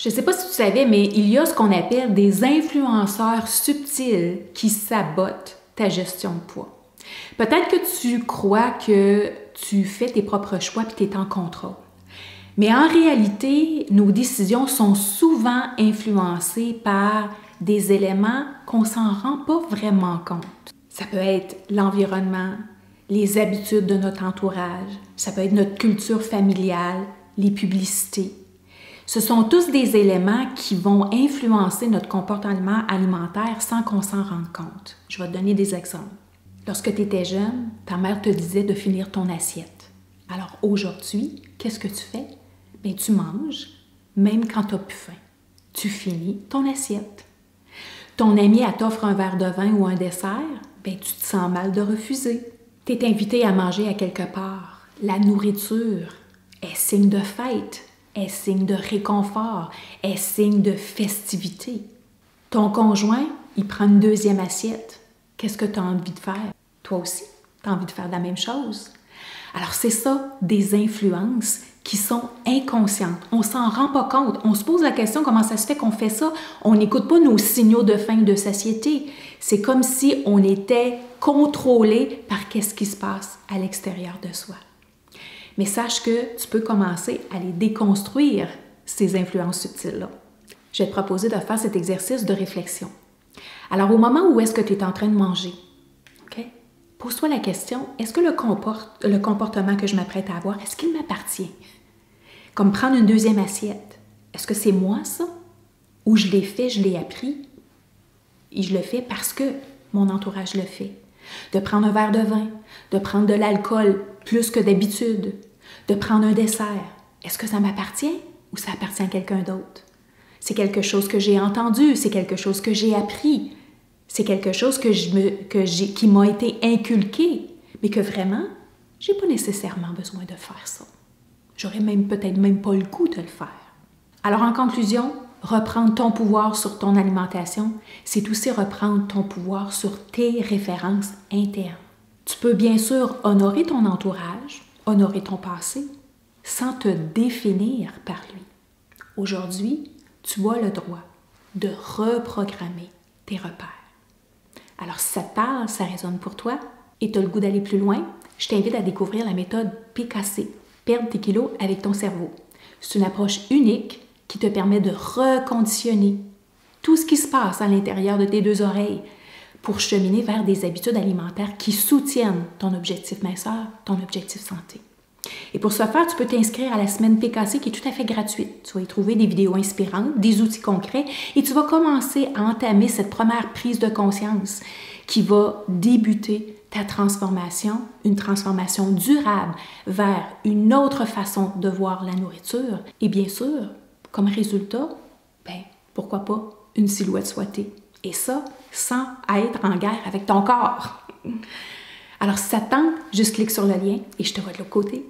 Je ne sais pas si tu savais, mais il y a ce qu'on appelle des influenceurs subtils qui sabotent ta gestion de poids. Peut-être que tu crois que tu fais tes propres choix et tu es en contrôle. Mais en réalité, nos décisions sont souvent influencées par des éléments qu'on ne s'en rend pas vraiment compte. Ça peut être l'environnement, les habitudes de notre entourage, ça peut être notre culture familiale, les publicités. Ce sont tous des éléments qui vont influencer notre comportement alimentaire sans qu'on s'en rende compte. Je vais te donner des exemples. Lorsque tu étais jeune, ta mère te disait de finir ton assiette. Alors aujourd'hui, qu'est-ce que tu fais? Bien, tu manges, même quand tu n'as plus faim. Tu finis ton assiette. Ton ami t'offre un verre de vin ou un dessert, bien, tu te sens mal de refuser. Tu es invité à manger à quelque part. La nourriture est signe de fête, est signe de réconfort, est signe de festivité. Ton conjoint, il prend une deuxième assiette. Qu'est-ce que tu as envie de faire? Toi aussi, tu as envie de faire la même chose. Alors, c'est ça, des influences qui sont inconscientes. On ne s'en rend pas compte. On se pose la question comment ça se fait qu'on fait ça. On n'écoute pas nos signaux de faim et de satiété. C'est comme si on était contrôlé par qu'est-ce qui se passe à l'extérieur de soi. Mais sache que tu peux commencer à les déconstruire, ces influences subtiles-là. Je vais te proposer de faire cet exercice de réflexion. Alors, au moment où est-ce que tu es en train de manger, okay, pose-toi la question, est-ce que le comportement que je m'apprête à avoir, est-ce qu'il m'appartient? Comme prendre une deuxième assiette. Est-ce que c'est moi, ça? Ou je l'ai fait, je l'ai appris, et je le fais parce que mon entourage le fait. De prendre un verre de vin, de prendre de l'alcool plus que d'habitude, de prendre un dessert. Est-ce que ça m'appartient ou ça appartient à quelqu'un d'autre? C'est quelque chose que j'ai entendu, c'est quelque chose que j'ai appris, c'est quelque chose qui m'a été inculqué, mais que vraiment, je n'ai pas nécessairement besoin de faire ça. J'aurais peut-être même pas le goût de le faire. Alors en conclusion, reprendre ton pouvoir sur ton alimentation, c'est aussi reprendre ton pouvoir sur tes références internes. Tu peux bien sûr honorer ton entourage, honorer ton passé, sans te définir par lui. Aujourd'hui, tu as le droit de reprogrammer tes repères. Alors, si ça te parle, ça résonne pour toi et tu as le goût d'aller plus loin, je t'invite à découvrir la méthode PKC, perdre tes kilos avec ton cerveau. C'est une approche unique qui te permet de reconditionner tout ce qui se passe à l'intérieur de tes deux oreilles pour cheminer vers des habitudes alimentaires qui soutiennent ton objectif minceur, ton objectif santé. Et pour ce faire, tu peux t'inscrire à la semaine PKC qui est tout à fait gratuite. Tu vas y trouver des vidéos inspirantes, des outils concrets et tu vas commencer à entamer cette première prise de conscience qui va débuter ta transformation, une transformation durable vers une autre façon de voir la nourriture. Et bien sûr, comme résultat, pourquoi pas une silhouette souhaitée. Et ça, sans être en guerre avec ton corps. Alors, si ça te tente, juste clique sur le lien et je te vois de l'autre côté.